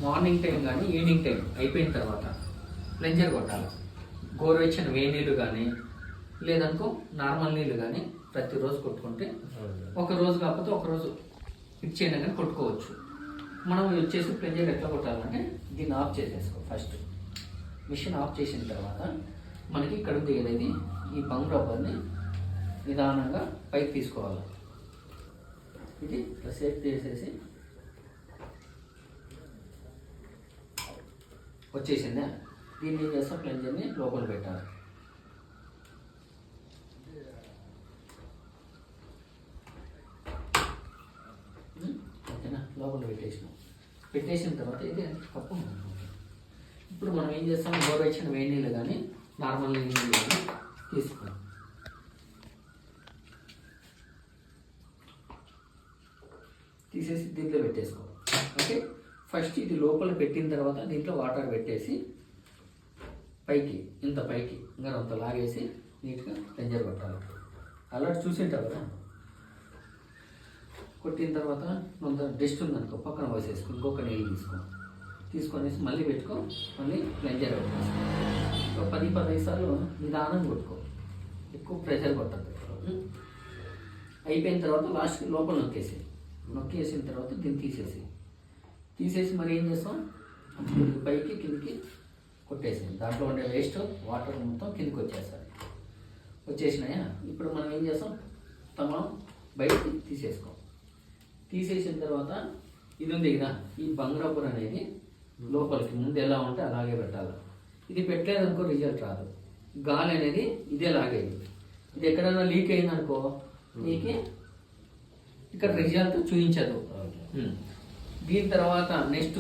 Morning time కానీ evening time అయిపోయిన తర్వాత ప్లెంజర్ కొట్టాలి. గోరువెచ్చని వేడి నీళ్ళు కానీ లేదనుకో నార్మల్ నీళ్ళు కానీ ప్రతిరోజు కొట్టుకుంటే ఒక రోజు కాకపోతే ఒక రోజు ఇచ్చేనా కానీ కొట్టుకోవచ్చు. మనం వచ్చేసి ప్లెంజర్ ఎట్లా కొట్టాలంటే దీన్ని ఆఫ్ చేసేసుకో. ఫస్ట్ మిషన్ ఆఫ్ చేసిన తర్వాత మనకి ఇక్కడ ఉంది కదా ఈ బంగ్ రబ్బర్ని నిదానంగా పైకి తీసుకోవాలి. ఇది ఇట్లా సేఫ్ చేసేసి వచ్చేసిందా, దీన్ని ఏం చేస్తాం, ప్లెంజర్ని లోపల పెట్టాలి. ఓకేనా, లోపల పెట్టేసిన తర్వాత ఇది కప్పు. ఇప్పుడు మనం ఏం చేస్తాం, గోరువెచ్చని వేడి నీళ్ళు కానీ నార్మల్ నీళ్ళు కానీ తీసుకోవాలి. తీసేసి దీంట్లో పెట్టేసుకోవాలి. ఓకే, ఫస్ట్ ఇది లోపల పెట్టిన తర్వాత దీంట్లో వాటర్ పెట్టేసి పైకి ఇంకా అంత లాగేసి నీట్గా ప్లెంజర్ కొట్టాలి. అలాంటి చూసింటావు కదా, కొట్టిన తర్వాత కొంత డస్ట్ ఉందనుకో పక్కన పోసేసుకో, ఇంకొక నీళ్ళు తీసుకొనేసి మళ్ళీ పెట్టుకో, మళ్ళీ ప్లెంజర్ పెట్టేసుకో. ఒక 10-15 సార్లు నిదానంగా కొట్టుకో, ఎక్కువ ప్రెషర్ కొట్టద్దు. అయిపోయిన తర్వాత లాస్ట్ లోపల నొక్కేసిన తర్వాత దీన్ని తీసేసి మరి ఏం చేస్తాం, పైకి కిందికి కొట్టేసింది. దాంట్లో ఉండే వేస్ట్ వాటర్ మొత్తం కిందికి వచ్చేసినాయా. ఇప్పుడు మనం ఏం చేస్తాం, మనం బయటికి తీసేసిన తర్వాత ఇది ఉంది కదా, ఈ బంగ్ రబ్బర్ అనేది లోపలికి ముందు ఎలా ఉంటే అలాగే పెట్టాలి. ఇది పెట్టలేదనుకో రిజల్ట్ రాదు. గాలి అనేది ఇదే లాగేది. ఇది ఎక్కడైనా లీక్ అయిందనుకో నీకు ఇక్కడ రిజల్ట్ చూపించదు. దీని తర్వాత నెక్స్ట్